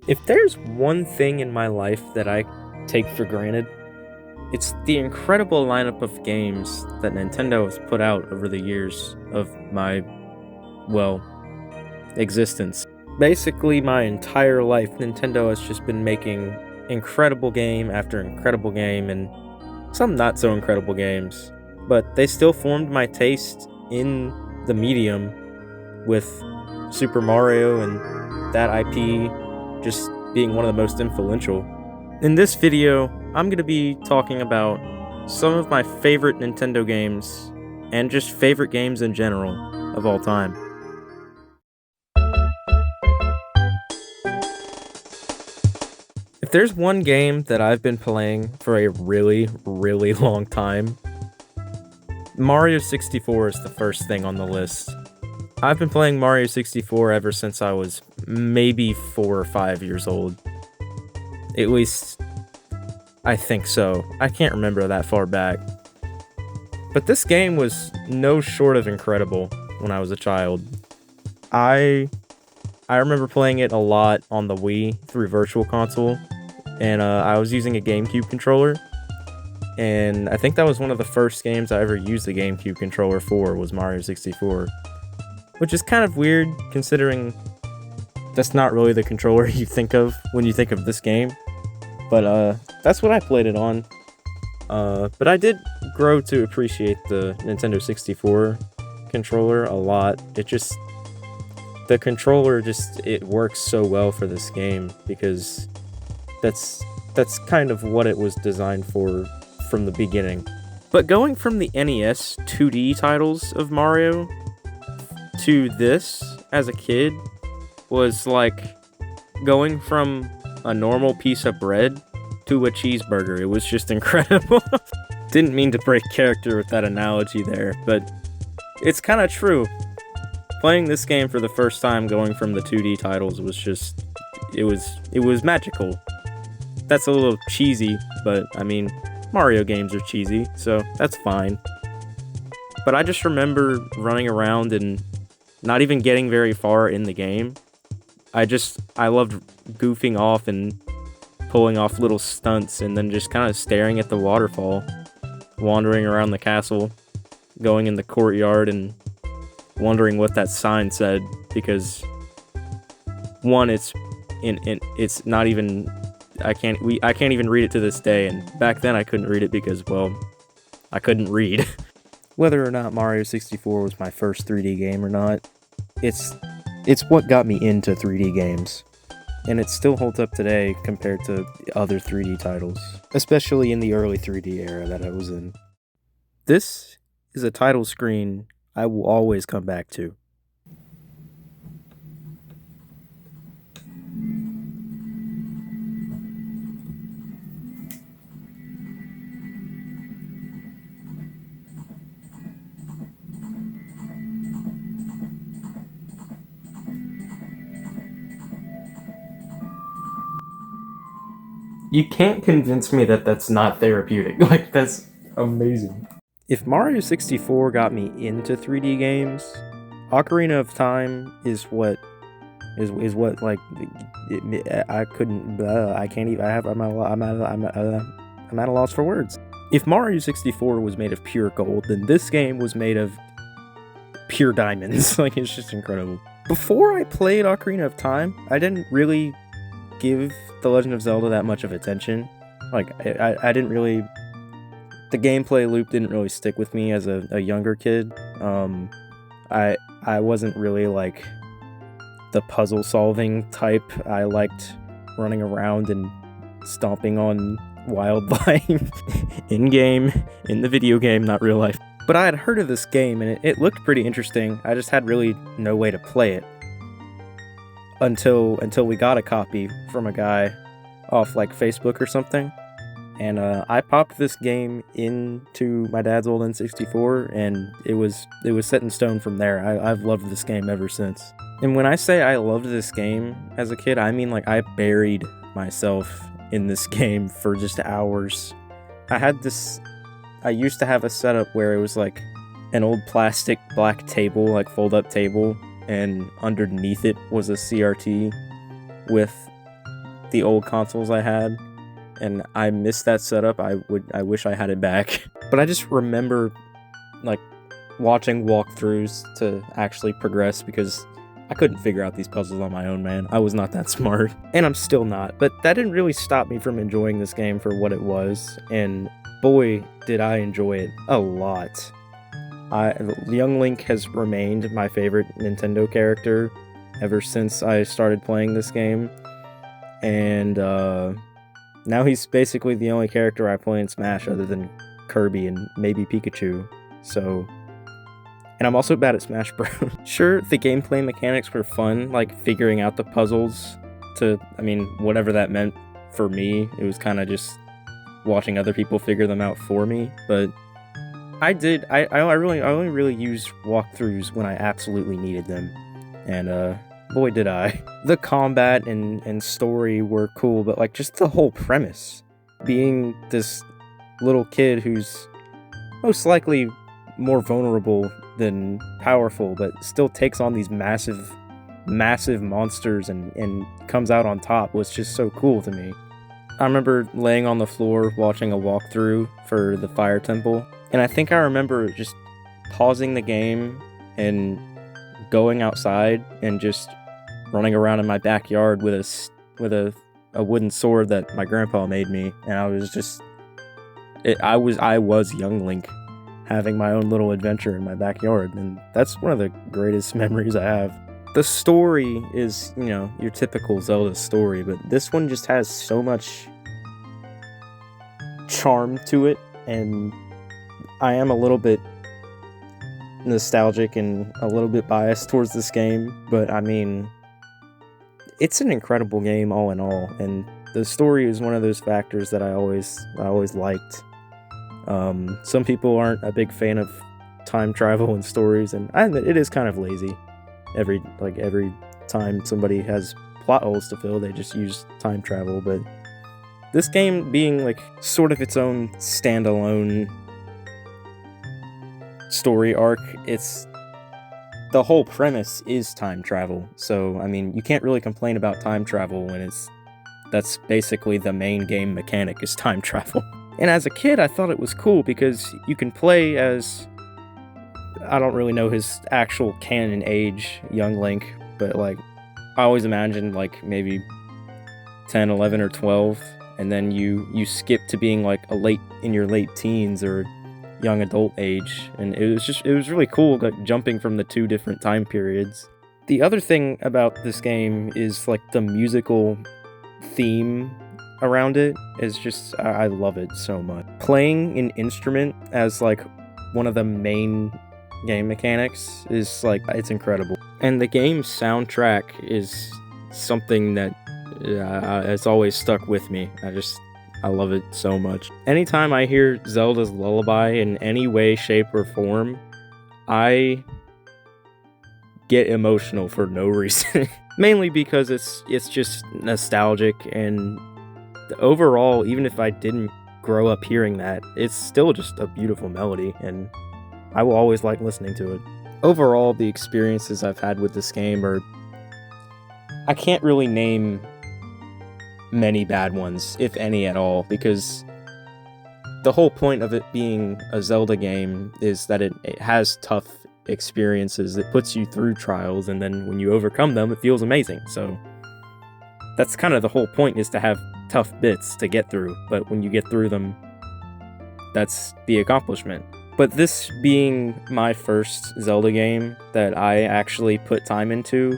If there's one thing in my life that I take for granted, it's the incredible lineup of games that Nintendo has put out over the years of my, well, existence. Basically, my entire life, Nintendo has just been making incredible game after incredible game and some not so incredible games. But they still formed my taste in the medium with Super Mario and that IP just being one of the most influential. In this video, I'm going to be talking about some of my favorite Nintendo games and just favorite games in general of all time. If there's one game that I've been playing for a really long time, Mario 64 is the first thing on the list. I've been playing Mario 64 ever since I was maybe 4 or 5 years old. At least, I think so. I can't remember that far back. But this game was no short of incredible when I was a child. I remember playing it a lot on the Wii through Virtual Console, and I was using a GameCube controller, and I think that was one of the first games I ever used the GameCube controller for was Mario 64, which is kind of weird considering that's not really the controller you think of when you think of this game, but that's what I played it on. But I did grow to appreciate the Nintendo 64 controller a lot. The controller it works so well for this game because that's kind of what it was designed for from the beginning. But going from the NES 2D titles of Mario to this as a kid was like going from a normal piece of bread to a cheeseburger. It was just incredible. Didn't mean to break character with that analogy there, but it's kind of true. Playing this game for the first time going from the 2D titles was just, it was magical. That's a little cheesy, but I mean, Mario games are cheesy, so that's fine. But I just remember running around and not even getting very far in the game. I loved goofing off and pulling off little stunts and then just kind of staring at the waterfall, wandering around the castle, going in the courtyard and wondering what that sign said, because one, it's not even, I can't even read it to this day, and back then I couldn't read it because, well, I couldn't read. Whether or not Mario 64 was my first 3D game or not, it's what got me into 3D games, and it still holds up today compared to other 3D titles, especially in the early 3D era that I was in. This is a title screen I will always come back to. You can't convince me that that's not therapeutic. Like, that's amazing. If Mario 64 got me into 3D games, Ocarina of Time is what like I couldn't I can't even I'm at a loss for words. If Mario 64 was made of pure gold, then this game was made of pure diamonds. Like, it's just incredible. Before I played Ocarina of Time, I didn't really give The Legend of Zelda that much of attention. Like, I didn't really, the gameplay loop didn't really stick with me as a younger kid. I wasn't really like the puzzle solving type. I liked running around and stomping on wildlife in game, in the video game, not real life. But I had heard of this game and it looked pretty interesting. I just had really no way to play it until we got a copy from a guy off like Facebook or something. And I popped this game into my dad's old N64, and it was set in stone from there. I've loved this game ever since. And when I say I loved this game as a kid, I mean like I buried myself in this game for just hours. I used to have a setup where it was like an old plastic black table, like fold-up table, and underneath it was a CRT with the old consoles I had, and I missed that setup. I wish I had it back. But I just remember, like, watching walkthroughs to actually progress because I couldn't figure out these puzzles on my own, man. I was not that smart, and I'm still not. But that didn't really stop me from enjoying this game for what it was, and boy, did I enjoy it a lot. Young Link has remained my favorite Nintendo character ever since I started playing this game, and now he's basically the only character I play in Smash other than Kirby and maybe Pikachu, so... And I'm also bad at Smash Bros. Sure, the gameplay mechanics were fun, like figuring out the puzzles whatever that meant for me. It was kind of just watching other people figure them out for me, but I only really used walkthroughs when I absolutely needed them, and boy did I. The combat and story were cool, but like just the whole premise, being this little kid who's most likely more vulnerable than powerful, but still takes on these massive monsters and comes out on top, was just so cool to me. I remember laying on the floor watching a walkthrough for the Fire Temple, and I think I remember just pausing the game and going outside and just running around in my backyard with a wooden sword that my grandpa made me, and I was Young Link, having my own little adventure in my backyard, and that's one of the greatest memories I have. The story is, your typical Zelda story, but this one just has so much charm to it, and I am a little bit nostalgic and a little bit biased towards this game, but I mean, it's an incredible game all in all, and the story is one of those factors that I always liked. Some people aren't a big fan of time travel and stories, and I admit it is kind of lazy. Every time somebody has plot holes to fill, they just use time travel, but this game being like sort of its own standalone story arc, the whole premise is time travel. So, I mean, you can't really complain about time travel when that's basically the main game mechanic is time travel. And as a kid, I thought it was cool because you can play as, I don't really know his actual canon age, Young Link, but like, I always imagined like maybe 10, 11, or 12, and then you skip to being like in your late teens or young adult age, and it was really cool, like jumping from the two different time periods. The other thing about this game is like the musical theme around it is just, I love it so much. Playing an instrument as like one of the main game mechanics is like, it's incredible. And the game's soundtrack is something that it's always stuck with me. I love it so much. Anytime I hear Zelda's Lullaby in any way, shape, or form, I get emotional for no reason. Mainly because it's just nostalgic, and overall, even if I didn't grow up hearing that, it's still just a beautiful melody, and I will always like listening to it. Overall, the experiences I've had with this game I can't really name many bad ones, if any at all, because the whole point of it being a Zelda game is that it has tough experiences. It puts you through trials, and then when you overcome them, it feels amazing. So that's kind of the whole point, is to have tough bits to get through, but when you get through them, that's the accomplishment. But this being my first Zelda game that I actually put time into,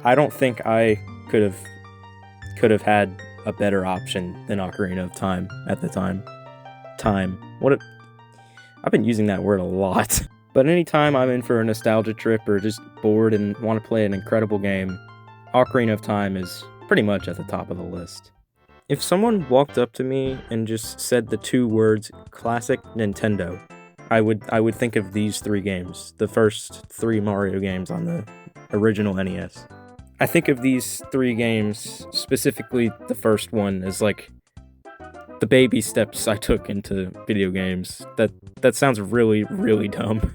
I don't think I could have had a better option than Ocarina of Time at the time. I've been using that word a lot. But anytime I'm in for a nostalgia trip or just bored and want to play an incredible game, Ocarina of Time is pretty much at the top of the list. If someone walked up to me and just said the two words classic Nintendo, I would think of these three games, the first three Mario games on the original NES. I think of these three games, specifically the first one, as like the baby steps I took into video games. That sounds really, really dumb.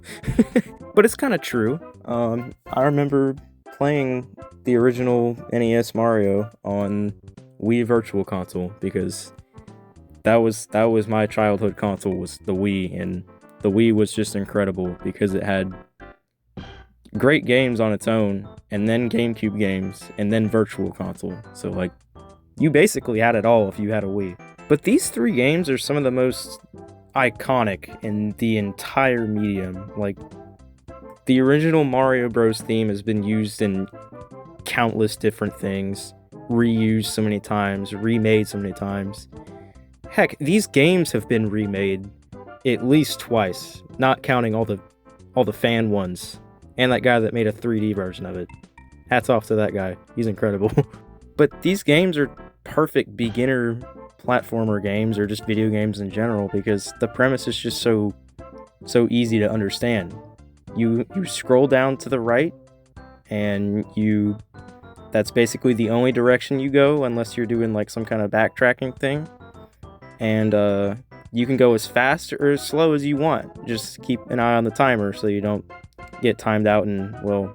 But it's kind of true. I remember playing the original NES Mario on Wii Virtual Console, because that was my childhood console, was the Wii, and the Wii was just incredible because it had great games on its own, and then GameCube games, and then Virtual Console. So like, you basically had it all if you had a Wii. But these 3 games are some of the most iconic in the entire medium. Like, the original Mario Bros. Theme has been used in countless different things, reused so many times, remade so many times. Heck, these games have been remade at least twice, not counting all the fan ones, and that guy that made a 3D version of it. Hats off to that guy. He's incredible. But these games are perfect beginner platformer games, or just video games in general, because the premise is just so easy to understand. You scroll down to the right, and that's basically the only direction you go, unless you're doing like some kind of backtracking thing. And you can go as fast or as slow as you want. Just keep an eye on the timer so you don't get timed out and, well,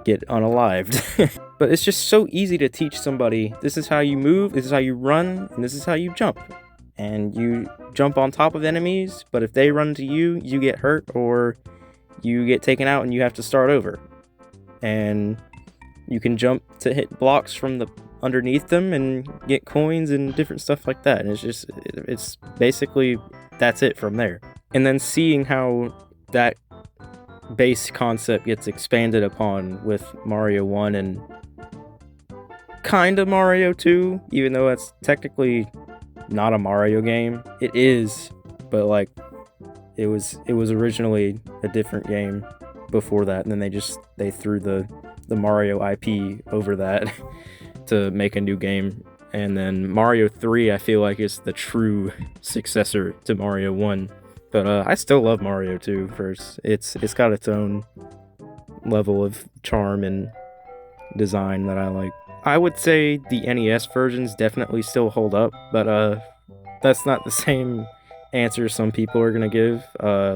get unalived. But it's just so easy to teach somebody, this is how you move, this is how you run, and this is how you jump. And you jump on top of enemies, but if they run to you, you get hurt, or you get taken out and you have to start over. And you can jump to hit blocks from the underneath them and get coins and different stuff like that. And it's basically, that's it from there. And then seeing how that base concept gets expanded upon with Mario 1 and kind of Mario 2, even though it's technically not a Mario game. It is, but like, it was originally a different game before that, and then they threw the Mario IP over that to make a new game. And then Mario 3, I feel like, is the true successor to Mario 1. But I still love Mario 2 first. It's got its own level of charm and design that I like. I would say the NES versions definitely still hold up, but that's not the same answer some people are going to give.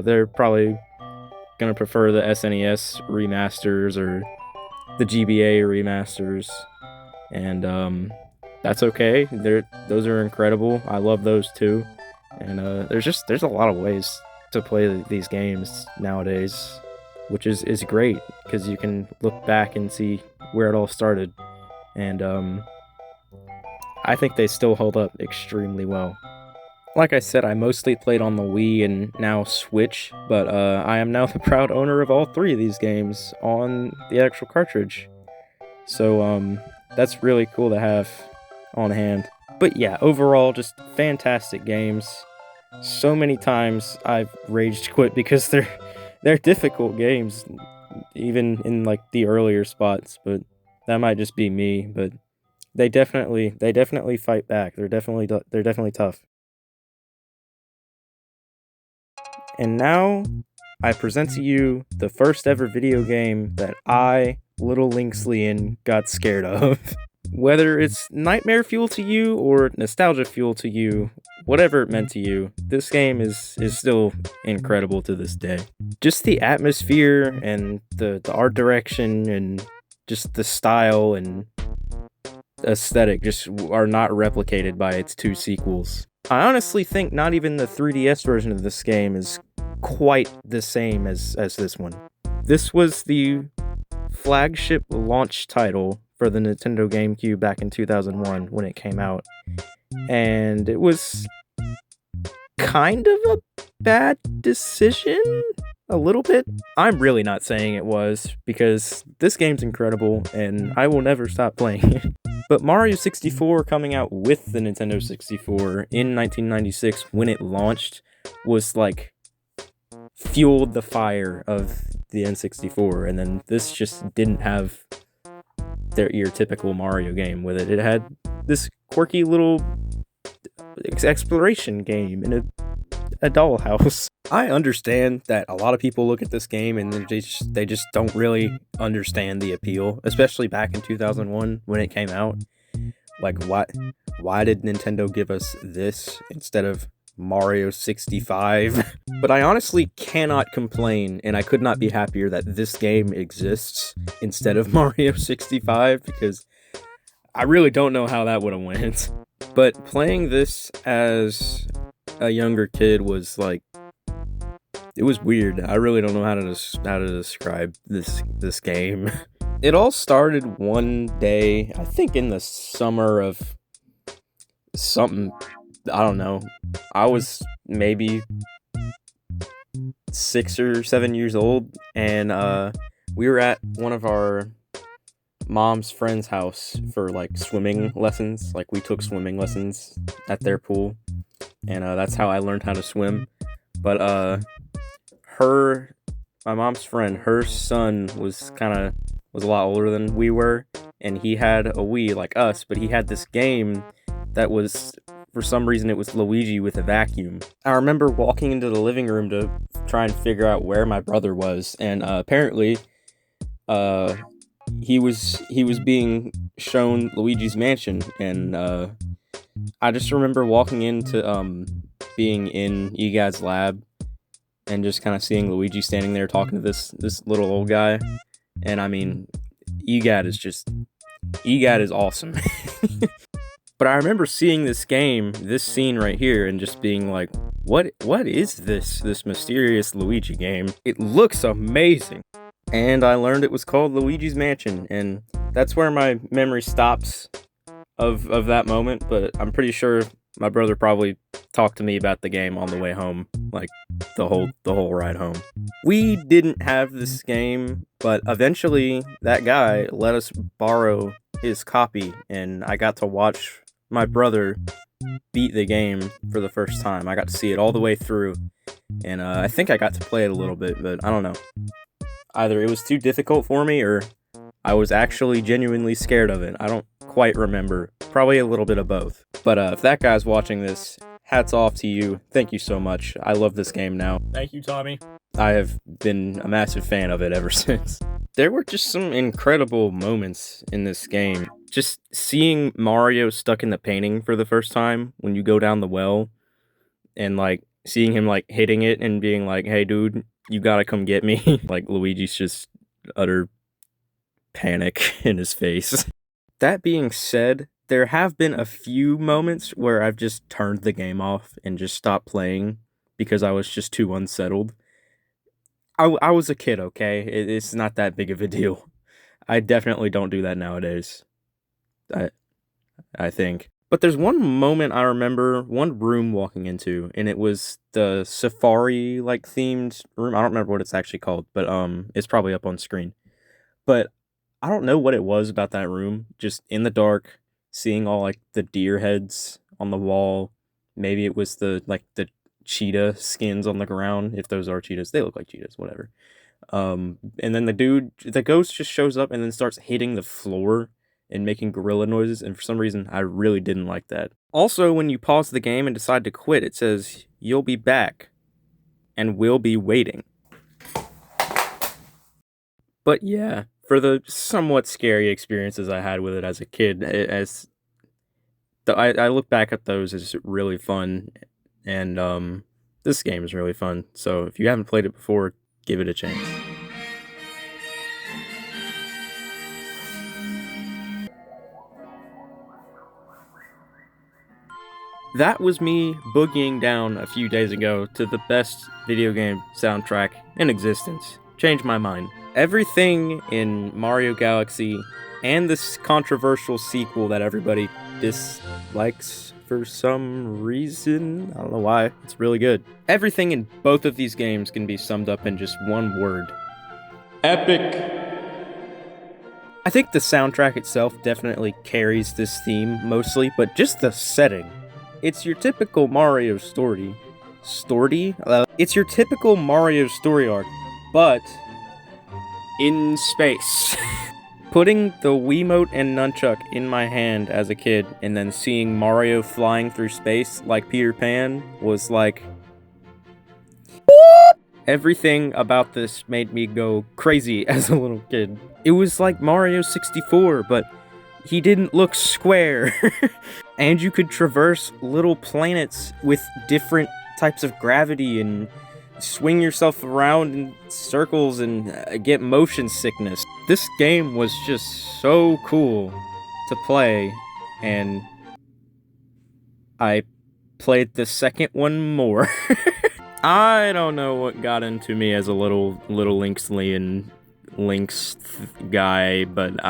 They're probably going to prefer the SNES remasters or the GBA remasters, and that's okay. Those are incredible. I love those too. And there's a lot of ways to play these games nowadays, which is great, because you can look back and see where it all started. And I think they still hold up extremely well. Like I said, I mostly played on the Wii and now Switch, but I am now the proud owner of all 3 of these games on the actual cartridge. So that's really cool to have on hand. But yeah, overall, just fantastic games. So many times I've rage quit because they're difficult games, even in like the earlier spots, but that might just be me. But they definitely fight back. They're definitely tough. And now I present to you the first ever video game that I, little Lynxlian, got scared of. Whether it's nightmare fuel to you or nostalgia fuel to you, whatever it meant to you, this game is still incredible to this day. Just the atmosphere and the art direction and just the style and aesthetic just are not replicated by its 2 sequels. I honestly think not even the 3DS version of this game is quite the same as this one. This was the flagship launch title for the Nintendo GameCube back in 2001 when it came out. And it was kind of a bad decision, a little bit. I'm really not saying it was, because this game's incredible and I will never stop playing it. But Mario 64 coming out with the Nintendo 64 in 1996 when it launched was like fueled the fire of the N64, and then this just didn't have your typical Mario game with it. It had this quirky little exploration game in a dollhouse. I understand that a lot of people look at this game and they just don't really understand the appeal, especially back in 2001 when it came out. Like, why did Nintendo give us this instead of Mario 65? But I honestly cannot complain, and I could not be happier that this game exists instead of Mario 65, because I really don't know how that would have went. But playing this as a younger kid was like, it was weird. I really don't know how to describe this game. It all started one day, I think in the summer of something, I don't know. I was maybe 6 or 7 years old, and we were at one of our mom's friend's house for like swimming lessons. Like, we took swimming lessons at their pool, and that's how I learned how to swim. But my mom's friend, her son was a lot older than we were, and he had a Wii like us, but he had this game that was, for some reason, it was Luigi with a vacuum. I remember walking into the living room to try and figure out where my brother was, and apparently he was being shown Luigi's Mansion, and I just remember walking into being in EGAD's lab and just kind of seeing Luigi standing there talking to this little old guy. And I mean, EGAD is awesome. But I remember seeing this scene right here, and just being like, what is this mysterious Luigi game? It looks amazing. And I learned it was called Luigi's Mansion, and that's where my memory stops of that moment. But I'm pretty sure my brother probably talked to me about the game on the way home, like the whole ride home. We didn't have this game, but eventually that guy let us borrow his copy, and I got to watch my brother beat the game for the first time. I got to see it all the way through, and I think I got to play it a little bit, but I don't know. Either it was too difficult for me, or I was actually genuinely scared of it. I don't quite remember. Probably a little bit of both. But if that guy's watching this, hats off to you. Thank you so much. I love this game now. Thank you, Tommy. I have been a massive fan of it ever since. There were just some incredible moments in this game. Just seeing Mario stuck in the painting for the first time when you go down the well, and like seeing him like hitting it and being like, "Hey dude, you gotta come get me." Like, Luigi's just utter panic in his face. That being said, there have been a few moments where I've just turned the game off and just stopped playing because I was just too unsettled. I was a kid, okay? It's not that big of a deal. I definitely don't do that nowadays. I think. But there's one moment I remember, one room walking into, and it was the safari like themed room. I don't remember what it's actually called, but it's probably up on screen. But I don't know what it was about that room. Just in the dark, seeing all like the deer heads on the wall. Maybe it was the cheetah skins on the ground. If those are cheetahs, they look like cheetahs, whatever. And then the ghost just shows up and then starts hitting the floor and making gorilla noises, and for some reason, I really didn't like that. Also, when you pause the game and decide to quit, it says, "You'll be back, and we'll be waiting." But yeah, for the somewhat scary experiences I had with it as a kid, I look back at those as really fun, and this game is really fun, so if you haven't played it before, give it a chance. That was me boogieing down a few days ago to the best video game soundtrack in existence. Changed my mind. Everything in Mario Galaxy and this controversial sequel that everybody dislikes for some reason, I don't know why, it's really good. Everything in both of these games can be summed up in just one word. Epic. I think the soundtrack itself definitely carries this theme mostly, but just the setting. It's your typical Mario story. It's your typical Mario story arc, but in space. Putting the Wiimote and nunchuck in my hand as a kid and then seeing Mario flying through space like Peter Pan was like... Everything about this made me go crazy as a little kid. It was like Mario 64, but he didn't look square. And you could traverse little planets with different types of gravity and swing yourself around in circles and get motion sickness. This game was just so cool. to play, and I played the second one more. I don't know what got into me as a little Lynx guy, but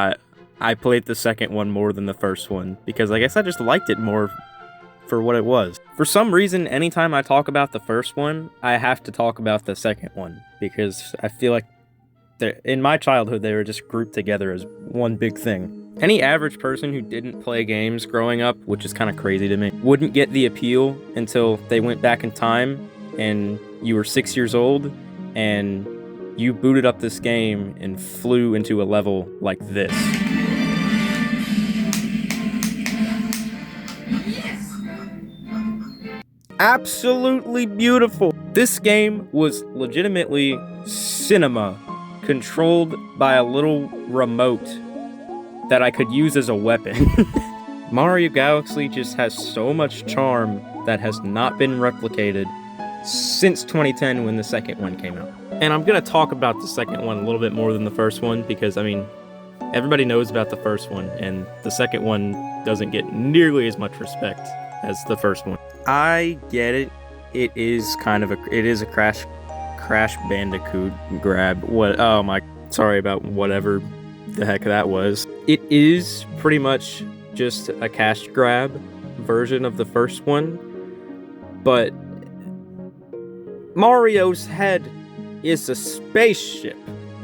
I played the second one more than the first one, because I guess I just liked it more for what it was. For some reason, anytime I talk about the first one, I have to talk about the second one, because I feel like in my childhood, they were just grouped together as one big thing. Any average person who didn't play games growing up, which is kind of crazy to me, wouldn't get the appeal until they went back in time and you were 6 years old and you booted up this game and flew into a level like this. Absolutely beautiful. This game was legitimately cinema, controlled by a little remote that I could use as a weapon. Mario Galaxy just has so much charm that has not been replicated since 2010 when the second one came out. And I'm gonna talk about the second one a little bit more than the first one, because I mean, everybody knows about the first one, and the second one doesn't get nearly as much respect as the first one. I get it. It is a Crash Bandicoot grab. Sorry about whatever the heck that was. It is pretty much just a cash grab version of the first one, but Mario's head is a spaceship.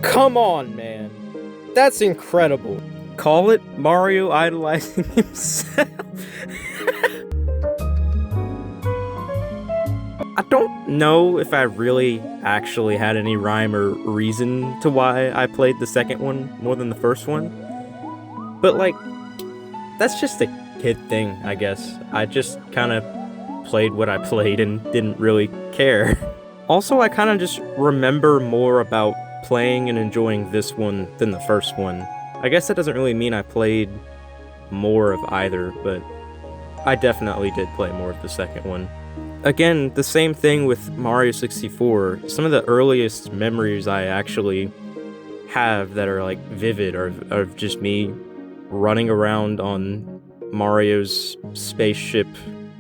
Come on, man. That's incredible. Call it Mario idolizing himself. I don't know if I really actually had any rhyme or reason to why I played the second one more than the first one. But like, that's just a kid thing, I guess. I just kind of played what I played and didn't really care. Also, I kind of just remember more about playing and enjoying this one than the first one. I guess that doesn't really mean I played more of either, but I definitely did play more of the second one. Again, the same thing with Mario 64. Some of the earliest memories I actually have that are like vivid are of just me running around on Mario's spaceship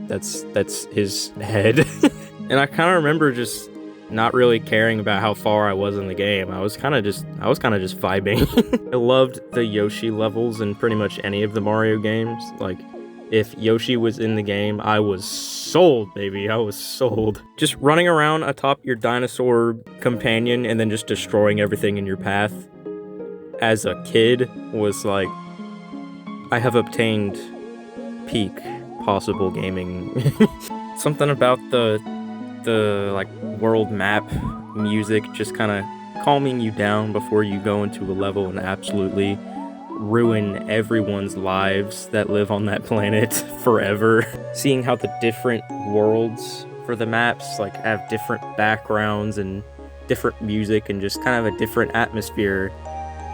that's his head. And I kind of remember just not really caring about how far I was in the game. I was kind of just vibing. I loved the Yoshi levels in pretty much any of the Mario games. Like, if Yoshi was in the game, I was sold, baby. I was sold. Just running around atop your dinosaur companion and then just destroying everything in your path as a kid was like, I have obtained peak possible gaming. Something about the like world map music just kind of calming you down before you go into a level and absolutely ruin everyone's lives that live on that planet forever. Seeing how the different worlds for the maps like have different backgrounds and different music and just kind of a different atmosphere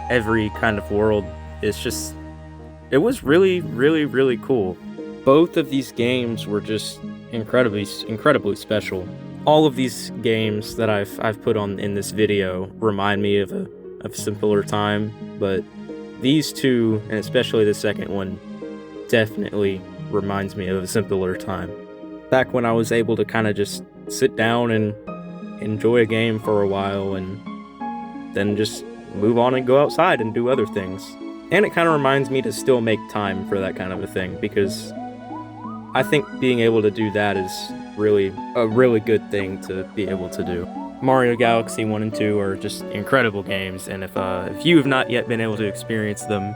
every kind of world, it was really, really, really cool. Both of these games were just incredibly special. All of these games that I've put on in this video remind me of a simpler time, but these two, and especially the second one, definitely reminds me of a simpler time. Back when I was able to kind of just sit down and enjoy a game for a while and then just move on and go outside and do other things. And it kind of reminds me to still make time for that kind of a thing, because I think being able to do that is really a really good thing to be able to do. Mario Galaxy 1 and 2 are just incredible games, and if you have not yet been able to experience them,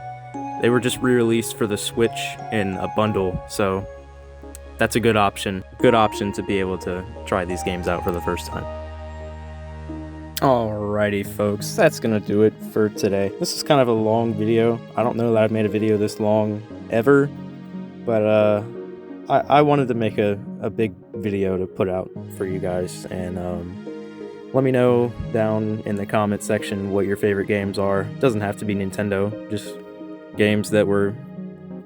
they were just re-released for the Switch in a bundle, so that's a good option. Good option to be able to try these games out for the first time. Alrighty folks, that's gonna do it for today. This is kind of a long video. I don't know that I've made a video this long ever, but I wanted to make a big video to put out for you guys, and let me know down in the comment section what your favorite games are. It doesn't have to be Nintendo, just games that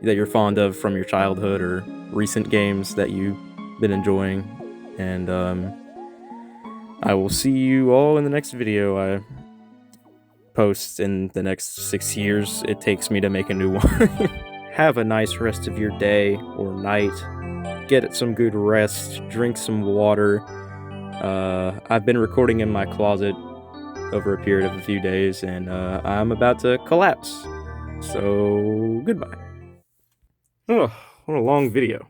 you're fond of from your childhood or recent games that you've been enjoying. And I will see you all in the next video I post in the next 6 years it takes me to make a new one. have a nice rest of your day or night. Get some good rest, drink some water. I've been recording in my closet over a period of a few days, and I'm about to collapse. So, goodbye. Oh, what a long video.